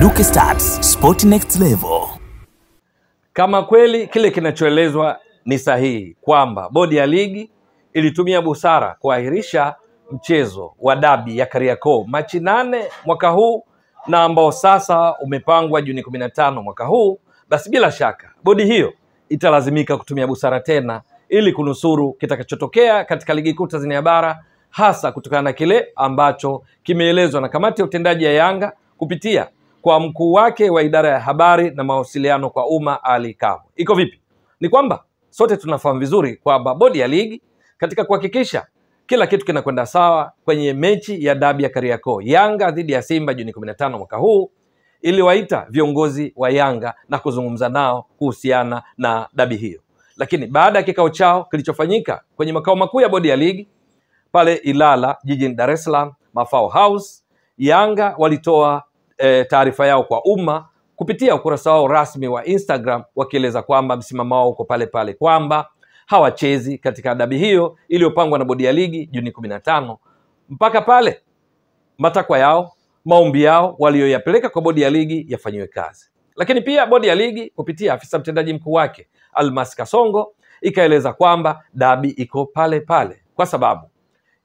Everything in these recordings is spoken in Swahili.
Luke Stats, Sport Next Level. Kama kweli kile kinachoelezwa ni sahihi kwamba bodi ya ligi ilitumia busara kuahirisha mchezo wa dabi ya Kariakoo Machi 8 mwaka huu na ambao sasa umepangwa Juni 15 mwaka huu, basi bila shaka bodi hiyo italazimika kutumia busara tena ili kunusuru kitakachotokea katika ligi kuu Tanzania bara, hasa kutokana na kile ambacho kimeelezwa na kamati ya utendaji ya Yanga kupitia kwa mkuu wake wa idara ya habari na mawasiliano kwa umma Ali Kamwe. Iko vipi? Ni kwamba sote tunafahamu vizuri kwamba bodi ya ligi katika kuhakikisha kila kitu kinakwenda sawa kwenye mechi ya dabi ya Kariakoo Yanga dhidi ya Simba Juni 15 mwaka huu, iliwaita viongozi wa Yanga na kuzungumza nao kuhusiana na dabi hiyo. Lakini baada ya kikao chao kilichofanyika kwenye makao makuu ya bodi ya ligi pale Ilala jijini Dar es Salaam, Mafao House, Yanga walitoa taarifa yao kwa umma kupitia ukurasa wao rasmi wa Instagram, wakieleza kwamba msimamo wao uko pale pale, kwamba hawachezi katika dabi hiyo iliyopangwa na bodi ya ligi Juni 15 mpaka pale matakwa yao, maombi yao walioyapeleka kwa bodi ya ligi yafanyiwe kazi. Lakini pia bodi ya ligi kupitia afisa mtendaji mkuu wake Almas Kasongo ikaeleza kwamba dabi iko pale pale kwa sababu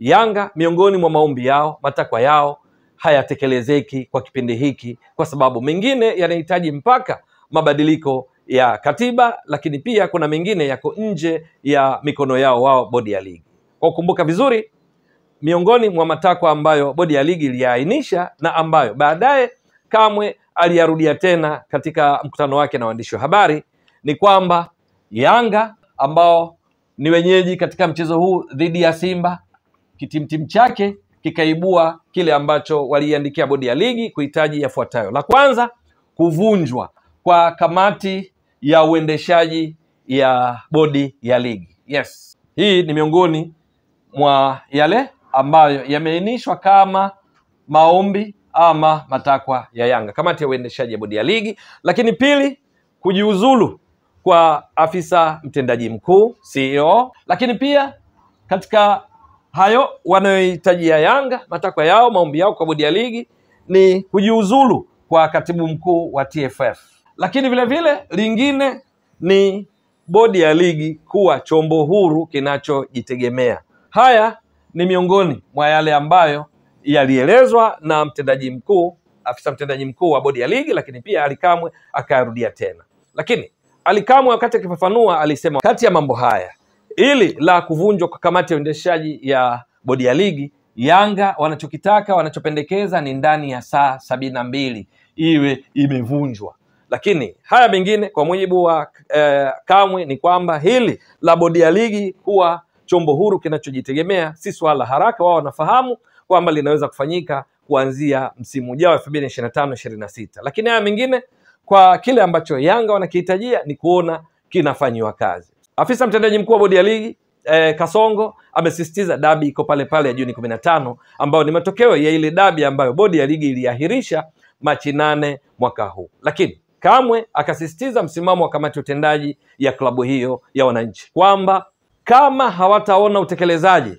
Yanga miongoni mwa maombi yao, matakwa yao hayatekelezeki kwa kipindi hiki, kwa sababu mengine yanahitaji mpaka mabadiliko ya katiba, lakini pia kuna mengine yako nje ya mikono yao wao bodi ya ligi. Kwa kukumbuka vizuri, miongoni mwa matakwa ambayo bodi ya ligi iliainisha na ambayo baadaye Kamwe aliyarudia tena katika mkutano wake na waandishi wa habari ni kwamba Yanga ambao ni wenyeji katika mchezo huu dhidi ya Simba, kitimtim chake kikaibua kile ambacho waliandikia bodi ya ligi kuhitaji yafuatayo. La kwanza, kuvunjwa kwa kamati ya uendeshaji ya bodi ya ligi. Yes, hii ni miongoni mwa yale ambayo yameainishwa kama maombi ama matakwa ya Yanga, kamati ya uendeshaji ya bodi ya ligi. Lakini pili, kujiuzulu kwa afisa mtendaji mkuu CEO. Lakini pia katika hayo wanayohitajia Yanga, matakwa yao, maombi yao kwa bodi ya ligi ni kujiuzulu kwa katibu mkuu wa TFF. Lakini vile vile lingine ni bodi ya ligi kuwa chombo huru kinachojitegemea. Haya ni miongoni mwa yale ambayo yalielezwa na mtendaji mkuu, afisa mtendaji mkuu wa bodi ya ligi, lakini pia Ali Kamwe akarudia tena. Lakini Ali Kamwe wakati akifafanua alisema kati ya mambo haya, ili la kuvunjwa kwa kamati ya uendeshaji ya bodi ya ligi, Yanga wanachokitaka, wanachopendekeza ni ndani ya saa 72 iwe imevunjwa. Lakini haya mengine kwa mujibu wa Kamwe ni kwamba hili la bodi ya ligi kuwa chombo huru kinachojitegemea si swala haraka. Wao wanafahamu kwamba linaweza kufanyika kuanzia msimu ujao 2025-26. Lakini haya mengine kwa kile ambacho Yanga wanakihitajia ni kuona kinafanywa kazi. Afisa mtendaji mkuu wa bodi ya ligi Kasongo amesisitiza dabi iko pale pale ya Juni 15 ambayo ni matokeo ya ile dabi ambayo bodi ya ligi iliahirisha Machi 8 mwaka huu. Lakini Kamwe akasisitiza msimamo wa kamati ya utendaji ya klabu hiyo ya wananchi kwamba kama hawataona utekelezaji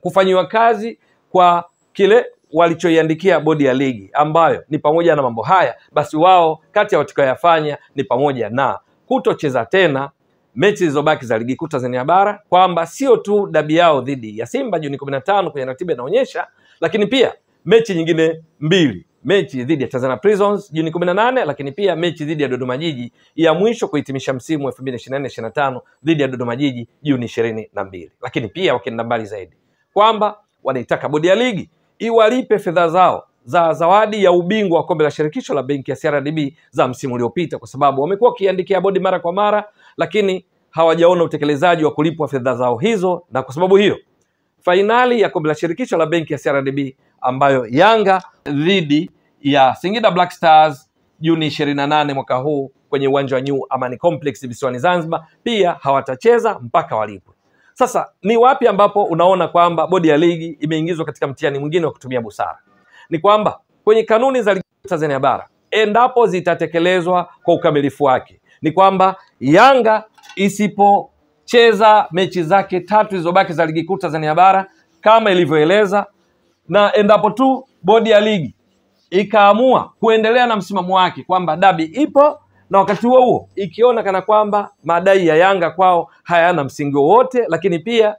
kufanyiwa kazi kwa kile walichoiandikia bodi ya ligi ambayo ni pamoja na mambo haya, basi wao kati ya watakayoyafanya ni pamoja na kutocheza tena mechi zilizobaki za ligi kuu Tanzania bara, kwamba sio tu dabi yao dhidi ya Simba Juni 15 kwenye ratiba inaonyesha, lakini pia mechi nyingine mbili, mechi dhidi ya Tanzania Prisons Juni 18, lakini pia mechi dhidi ya Dodoma Jiji ya mwisho kuhitimisha msimu 2024-25 dhidi ya Dodoma Jiji Juni 22. Lakini pia wakienda mbali zaidi kwamba wanaitaka bodi ya ligi iwalipe fedha zao za zawadi ya ubingwa wa kombe la shirikisho la benki ya CRDB za msimu uliopita, kwa sababu wamekuwa wakiandikia bodi mara kwa mara, lakini hawajaona utekelezaji wa kulipwa fedha zao hizo. Na kwa sababu hiyo fainali ya kombe la shirikisho la benki ya CRDB ambayo Yanga dhidi ya Singida Black Stars Juni 28 mwaka huu kwenye uwanja wa New Amani Complex visiwani Zanzibar pia hawatacheza mpaka walipwe. Sasa ni wapi ambapo unaona kwamba bodi ya ligi imeingizwa katika mtihani mwingine wa kutumia busara? Ni kwamba kwenye kanuni za ligi Tanzania bara, endapo zitatekelezwa kwa ukamilifu wake, ni kwamba Yanga isipocheza mechi zake 3 zilizobaki za ligi kuu Tanzania bara kama ilivyoeleza, na endapo tu bodi ya ligi ikaamua kuendelea na msimamo wake kwamba dabi ipo, na wakati huo huo ikiona kana kwamba madai ya Yanga kwao hayana msingi wowote, lakini pia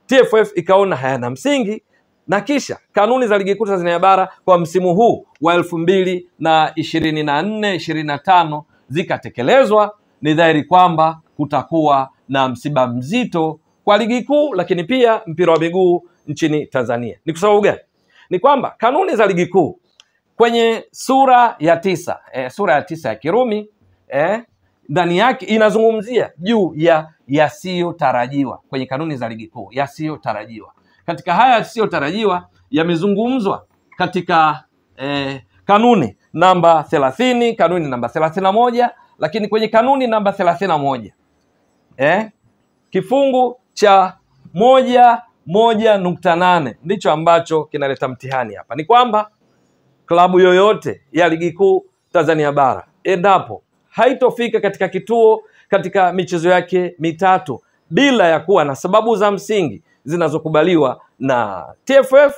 TFF ikaona hayana msingi, na kisha kanuni za ligi kuu Tanzania bara kwa msimu huu wa 2024-25 zikatekelezwa, ni dhahiri kwamba kutakuwa na msiba mzito kwa ligi kuu, lakini pia mpira wa miguu nchini Tanzania. Ni kwa sababu gani? Ni kwamba kanuni za ligi kuu kwenye sura ya 9, sura ya 9 ya Kirumi, ndani yake inazungumzia juu ya yasiyotarajiwa. Kwenye kanuni za ligi kuu, yasiyotarajiwa, katika haya yasiyotarajiwa yamezungumzwa katika kanuni namba 30, kanuni namba 31, lakini kwenye kanuni namba 31 kifungu cha 1.8 ndicho ambacho kinaleta mtihani hapa. Ni kwamba klabu yoyote ya ligi kuu Tanzania bara endapo haitofika katika kituo katika michezo yake mitatu bila ya kuwa na sababu za msingi zinazokubaliwa na TFF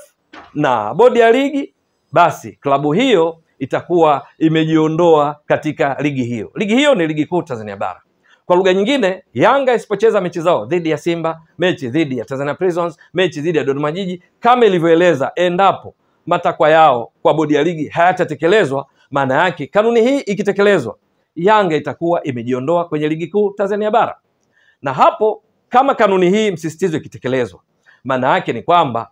na bodi ya ligi, basi klabu hiyo itakuwa imejiondoa katika ligi hiyo. Ligi hiyo ni ligi kuu Tanzania bara. Kwa lugha nyingine, Yanga isipocheza mechi zao dhidi ya Simba, mechi dhidi ya Tanzania Prisons, mechi dhidi ya Dodoma Jiji kama ilivyoeleza, endapo matakwa yao kwa bodi ya ligi hayatatekelezwa, maana yake kanuni hii ikitekelezwa, Yanga itakuwa imejiondoa kwenye ligi kuu Tanzania bara. Na hapo kama kanuni hii msisitizo ikitekelezwa, maana yake ni kwamba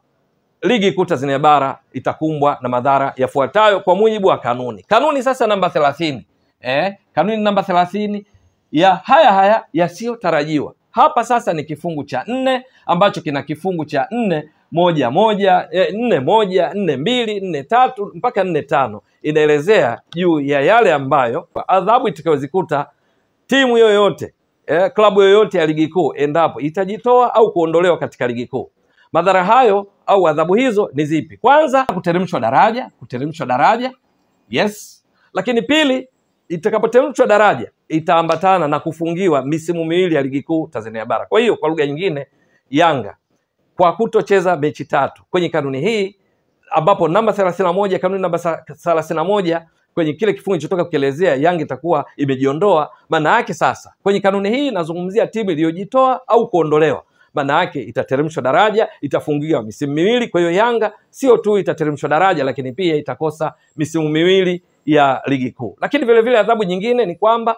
ligi kuu Tanzania bara itakumbwa na madhara yafuatayo kwa mujibu wa kanuni. Kanuni sasa namba 30. Kanuni namba 30 ya haya yasiyotarajiwa. Hapa sasa ni kifungu cha 4 ambacho kina kifungu cha 4.1, 4.1, 4.2, 4.3 mpaka 4.5. Inaelezea juu ya yale ambayo adhabu itakayozikuta timu yoyote, klabu yoyote ya ligi kuu endapo itajitoa au kuondolewa katika ligi kuu. Madhara hayo au adhabu hizo ni zipi? Kwanza, kuteremshwa daraja. Yes. Lakini pili, itakapoteremshwa daraja itaambatana na kufungiwa misimu miwili ya ligi kuu Tanzania bara. Kwa hiyo kwa lugha nyingine, Yanga kwa kutocheza mechi 3 kwenye kanuni hii, ambapo namba 31, kanuni namba 31 kwenye kile kifungu kilichotoka kuelezea Yanga itakuwa imejiondoa, maana yake sasa kwenye kanuni hii nazungumzia timu iliyojitoa au kuondolewa, maana yake itateremshwa daraja, itafungiwa misimu miwili. Kwa hiyo Yanga sio tu itateremshwa daraja, lakini pia itakosa misimu miwili ya ligi kuu. Lakini vile vile adhabu nyingine ni kwamba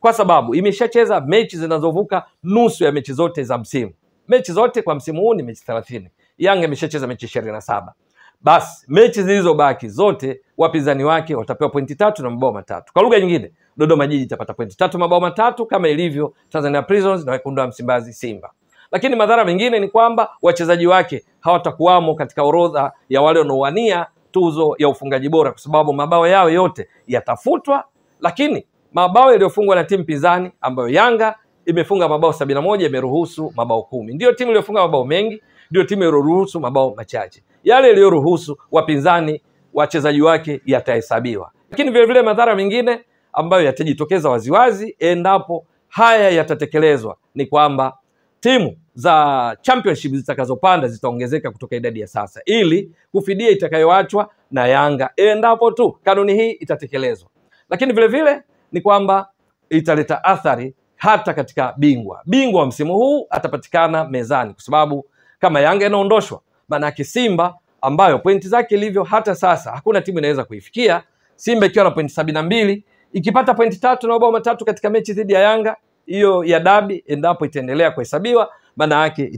kwa sababu imeshacheza mechi zinazovuka nusu ya mechi zote za msimu. Mechi zote kwa msimu huu ni mechi 30. Yanga imeshacheza mechi 27. Basi mechi zilizobaki zote wapinzani wake watapewa pointi 3 na mabao 3. Kwa lugha nyingine, Dodoma Jiji itapata pointi 3 mabao 3 kama ilivyo Tanzania Prisons na Wekundu wa Msimbazi Simba. Lakini madhara mengine ni kwamba wachezaji wake hawatakuwamo katika orodha ya wale wanaowania tuzo ya ufungaji bora, kwa sababu mabao yao yote yatafutwa. Lakini mabao yaliyofungwa na timu pinzani, ambayo Yanga imefunga mabao 71, imeruhusu mabao 10. Ndio timu iliyofunga mabao mengi, ndio timu iliyoruhusu mabao machache. Yale iliyoruhusu wapinzani wachezaji wake yatahesabiwa. Lakini vile vile madhara mengine ambayo yatajitokeza waziwazi endapo haya yatatekelezwa ni kwamba timu za championship zitakazopanda zitaongezeka kutoka idadi ya sasa, ili kufidia itakayoachwa na Yanga endapo tu kanuni hii itatekelezwa. Lakini vile vile ni kwamba italeta athari hata katika bingwa wa msimu huu atapatikana mezani, kwa sababu kama Yanga inaondoshwa, maana yake Simba ambayo pointi zake ilivyo hata sasa hakuna timu inaweza kuifikia. Simba ikiwa na pointi 72 ikipata pointi 3 na mabao 3 katika mechi dhidi ya Yanga hiyo ya dabi, endapo itaendelea kuhesabiwa, maana yake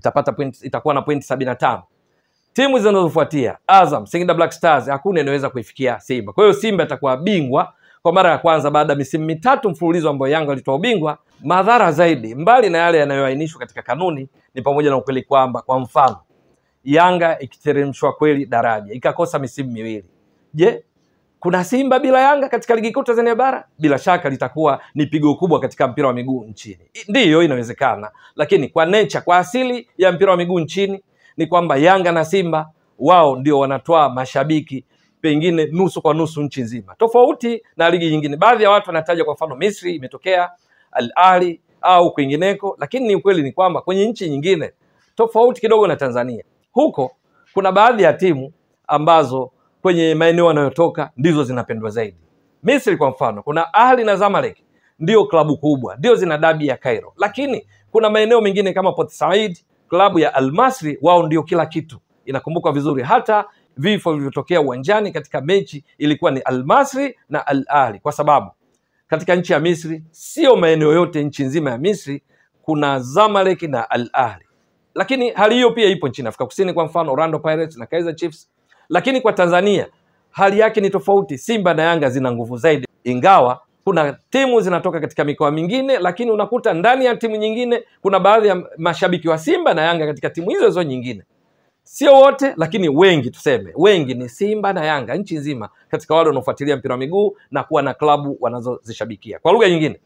itakuwa na pointi 75. Timu zinazofuatia Azam, Singida Black Stars, hakuna inaweza kuifikia Simba. Kwa hiyo Simba itakuwa bingwa kwa mara ya kwanza baada ya misimu 3 mfululizo ambayo Yanga ilitoa ubingwa. Madhara zaidi mbali na yale yanayoainishwa katika kanuni ni pamoja na ukweli kwamba, kwa mfano, Yanga ikiteremshwa kweli daraja ikakosa misimu miwili, je, kuna Simba bila Yanga katika ligi kuu Tanzania bara? Bila shaka litakuwa ni pigo kubwa katika mpira wa miguu nchini. Ndiyo, inawezekana, lakini kwa nature, kwa asili ya mpira wa miguu nchini ni kwamba Yanga na Simba wao ndio wanatoa mashabiki pengine nusu kwa nusu nchi nzima, tofauti na ligi nyingine. Baadhi ya watu wanataja kwa mfano Misri imetokea, Al Ahly au kwingineko, lakini ni ukweli ni kwamba kwenye nchi nyingine tofauti kidogo na Tanzania, huko kuna baadhi ya timu ambazo kwenye maeneo wanayotoka ndizo zinapendwa zaidi. Misri kwa mfano, kuna Ahli na Zamalek ndio klabu kubwa, ndio zina dabi ya Cairo. Lakini kuna maeneo mengine kama Port Said, klabu ya Al Masry, wao ndio kila kitu. Inakumbuka vizuri hata vifo vilivyotokea uwanjani katika mechi ilikuwa ni Al Masry na Al Ahli, kwa sababu katika nchi ya Misri, sio maeneo yote nchi nzima ya Misri kuna Zamalek na Al Ahli. Lakini hali hiyo pia ipo nchini Afrika Kusini, kwa mfano Orlando Pirates na Kaizer Chiefs. Lakini kwa Tanzania hali yake ni tofauti. Simba na Yanga zina nguvu zaidi, ingawa kuna timu zinatoka katika mikoa mingine, lakini unakuta ndani ya timu nyingine kuna baadhi ya mashabiki wa Simba na Yanga katika timu hizo nyingine. Sio wote, lakini wengi, tuseme wengi ni Simba na Yanga nchi nzima, katika wale wanaofuatilia mpira wa miguu na kuwa na klabu wanazozishabikia. Kwa lugha nyingine,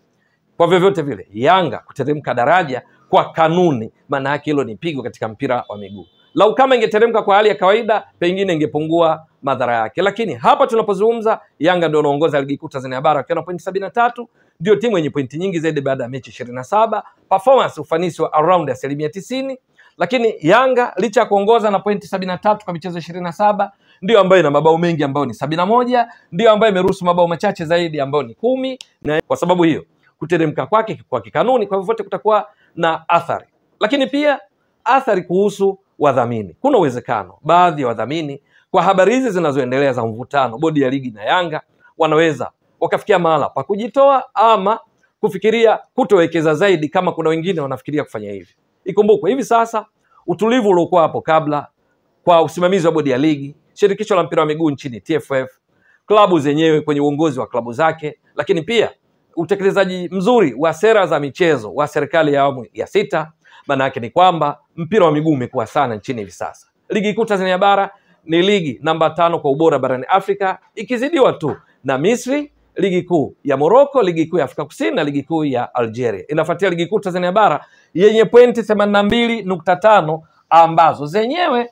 kwa vyovyote vile, Yanga kuteremka daraja kwa kanuni, maana yake hilo ni pigo katika mpira wa miguu. Lau kama ingeteremka kwa hali ya kawaida, pengine ingepungua madhara yake. Lakini hapa tunapozungumza, Yanga ndio anaongoza ligi kuu Tanzania bara akiwa na pointi 73, ndio timu yenye pointi nyingi zaidi baada ya mechi 27, performance ufanisi wa around 90%. Lakini Yanga licha ya kuongoza na pointi 73 kwa michezo 27, ndio ambayo ina mabao mengi ambayo ni 71, ndio ambayo imeruhusu mabao machache zaidi ambayo ni 10. Na kwa sababu hiyo kuteremka kwake kwa kikanuni kwa hivyo kutakuwa na athari. Lakini pia athari kuhusu wadhamini. Kuna uwezekano baadhi ya wadhamini, kwa habari hizi zinazoendelea za mvutano bodi ya ligi na Yanga, wanaweza wakafikia mahala pa kujitoa ama kufikiria kutowekeza zaidi, kama kuna wengine wanafikiria kufanya hivi. Ikumbukwe hivi sasa utulivu uliokuwa hapo kabla kwa usimamizi wa bodi ya ligi, shirikisho la mpira wa miguu nchini TFF, klabu zenyewe kwenye uongozi wa klabu zake, lakini pia utekelezaji mzuri wa sera za michezo wa serikali ya awamu ya 6, maana yake ni kwamba mpira wa miguu umekuwa sana nchini hivi sasa. Ligi kuu Tanzania bara ni ligi namba 5 kwa ubora barani Afrika, ikizidiwa tu na Misri, ligi kuu ya Morocco, ligi kuu ya Afrika Kusini na ligi kuu ya Algeria. Inafuatia ligi kuu Tanzania bara yenye pointi 82.5, ambazo zenyewe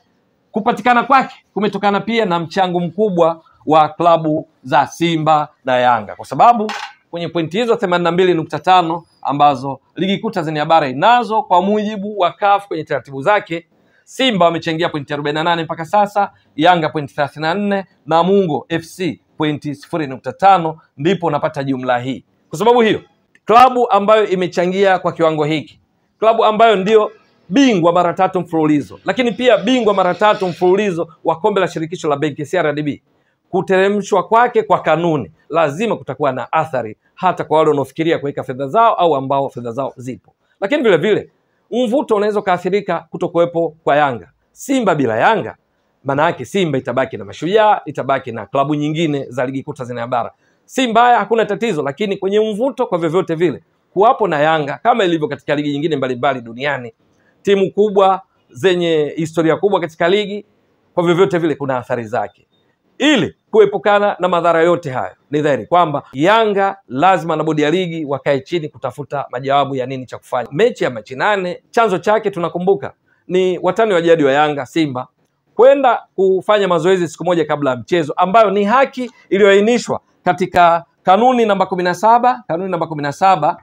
kupatikana kwake kumetokana pia na mchango mkubwa wa klabu za Simba na Yanga, kwa sababu kwenye pointi hizo 82.5 ambazo ligi kuu Tanzania bara inazo kwa mujibu wa CAF kwenye taratibu zake, Simba wamechangia pointi 48 mpaka sasa, Yanga pointi 34 na Mungo FC pointi 0.5, ndipo unapata jumla hii. Kwa sababu hiyo, klabu ambayo imechangia kwa kiwango hiki, klabu ambayo ndio bingwa mara 3 mfululizo, lakini pia bingwa mara 3 mfululizo wa kombe la shirikisho la benki CRDB, kuteremshwa kwake kwa kanuni, lazima kutakuwa na athari hata kwa wale wanaofikiria kuweka fedha zao au ambao fedha zao zipo. Lakini vile vile mvuto unaweza kaathirika kutokuwepo kwa Yanga. Simba bila Yanga, maana yake Simba itabaki na Mashujaa, itabaki na klabu nyingine za ligi kuu Tanzania bara. Simba hakuna tatizo, lakini kwenye mvuto kwa vyovyote vile kuwapo na Yanga, kama ilivyo katika ligi nyingine mbalimbali duniani, timu kubwa zenye historia kubwa katika ligi, kwa vyovyote vile kuna athari zake. Ili kuepukana na madhara yote hayo, ni dhahiri kwamba Yanga lazima na bodi ya ligi wakae chini kutafuta majawabu ya nini cha kufanya. Mechi ya Machi 8 chanzo chake tunakumbuka ni watani wa jadi wa Yanga, Simba, kwenda kufanya mazoezi siku moja kabla ya mchezo, ambayo ni haki iliyoainishwa katika kanuni namba 17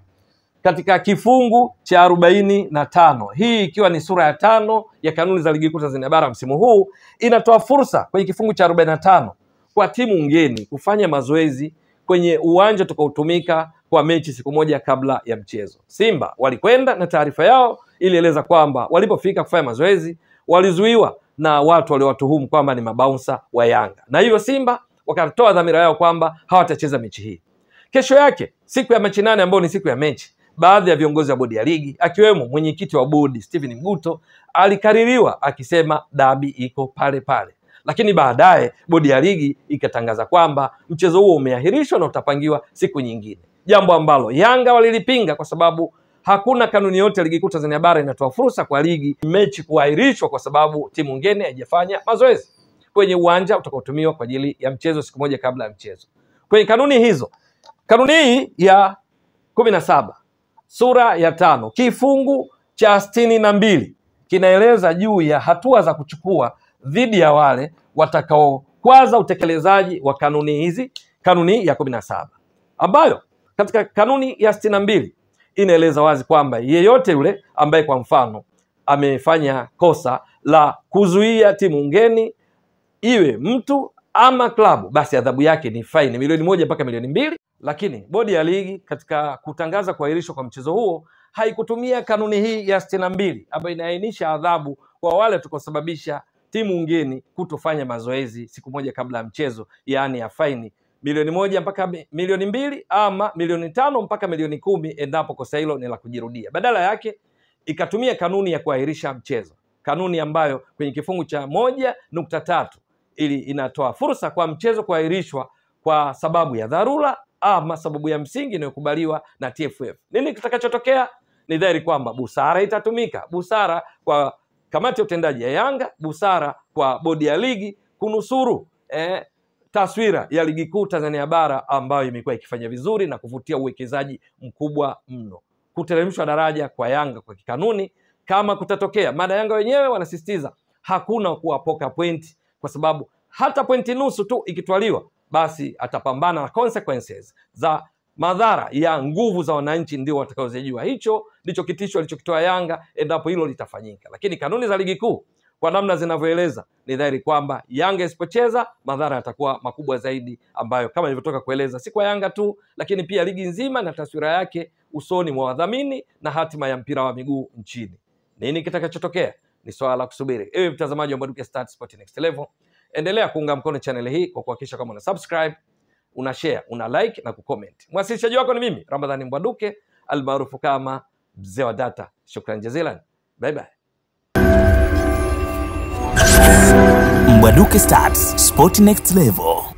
katika kifungu cha 45. Hii ikiwa ni sura ya 5 ya kanuni za ligi kuu Tanzania bara msimu huu, inatoa fursa kwenye kifungu cha 45 kwa timu ngeni kufanya mazoezi kwenye uwanja utakaotumika kwa mechi siku moja kabla ya mchezo. Simba walikwenda na taarifa yao ilieleza kwamba walipofika kufanya mazoezi walizuiwa na watu waliowatuhumu kwamba ni mabouncer wa Yanga, na hivyo Simba wakatoa dhamira yao kwamba hawatacheza mechi hii. Kesho yake, siku ya Machi 8 ambayo ni siku ya mechi, baadhi ya viongozi wa bodi ya ligi akiwemo mwenyekiti wa bodi Steven Mguto alikaririwa akisema dabi iko pale pale. Lakini baadaye bodi ya ligi ikatangaza kwamba mchezo huo umeahirishwa na utapangiwa siku nyingine, jambo ambalo Yanga walilipinga kwa sababu hakuna kanuni yote ya ligi kuu Tanzania bara inatoa fursa kwa ligi mechi kuahirishwa kwa sababu timu ngeni haijafanya mazoezi kwenye uwanja utakaotumiwa kwa ajili ya mchezo siku moja kabla ya mchezo. Kwenye kanuni hizo, kanuni hii ya 17 sura ya 5 kifungu cha 62 kinaeleza juu ya hatua za kuchukua dhidi ya wale watakaokwaza utekelezaji wa kanuni hizi. Kanuni ya 17 ambayo katika kanuni ya 62 inaeleza wazi kwamba yeyote yule ambaye kwa mfano amefanya kosa la kuzuia timu ngeni, iwe mtu ama klabu, basi adhabu yake ni faini milioni 1 mpaka milioni 2. Lakini bodi ya ligi katika kutangaza kuahirishwa kwa mchezo huo haikutumia kanuni hii ya 62 ambayo inaainisha adhabu kwa wale tukosababisha timu ngeni kutofanya mazoezi siku moja kabla ya mchezo, yaani ya faini milioni 1 mpaka milioni 2 ama milioni 5 mpaka milioni 10 endapo kosa hilo ni la kujirudia. Badala yake ikatumia kanuni ya kuahirisha mchezo, kanuni ambayo kwenye kifungu cha 1.3 ili inatoa fursa kwa mchezo kuahirishwa kwa sababu ya dharura ama sababu ya msingi inayokubaliwa na TFF. Nini kitakachotokea? Ni dhahiri kwamba busara itatumika, busara kwa kamati ya utendaji ya Yanga, busara kwa bodi ya ligi kunusuru taswira ya ligi kuu Tanzania bara ambayo imekuwa ikifanya vizuri na kuvutia uwekezaji mkubwa mno. Kuteremshwa daraja kwa Yanga kwa kikanuni kama kutatokea, maana Yanga wenyewe wanasisitiza hakuna kuwapoka pointi, kwa sababu hata pointi nusu tu ikitwaliwa basi atapambana na consequences za madhara ya nguvu za wananchi, ndio watakaozijua. Hicho ndicho kitisho alichokitoa Yanga endapo hilo litafanyika. Lakini kanuni za ligi kuu kwa namna zinavyoeleza ni dhahiri kwamba Yanga isipocheza madhara yatakuwa makubwa zaidi, ambayo kama nilivyotoka kueleza si kwa Yanga tu, lakini pia ligi nzima na taswira yake usoni mwa wadhamini na hatima ya mpira wa miguu nchini. Nini kitakachotokea ni swala la kusubiri. Ewe mtazamaji wa Mbwaduke Stats Sport Next Level, endelea kuunga mkono channel hii kwa kuhakikisha kama una subscribe, una share, una like na kucomment. Mwasilishaji wako ni mimi Ramadhani Mbwaduke almaarufu kama Mzee wa Data. Shukran jazilan. Bye bye. Mbwaduke Stats Sport Next Level.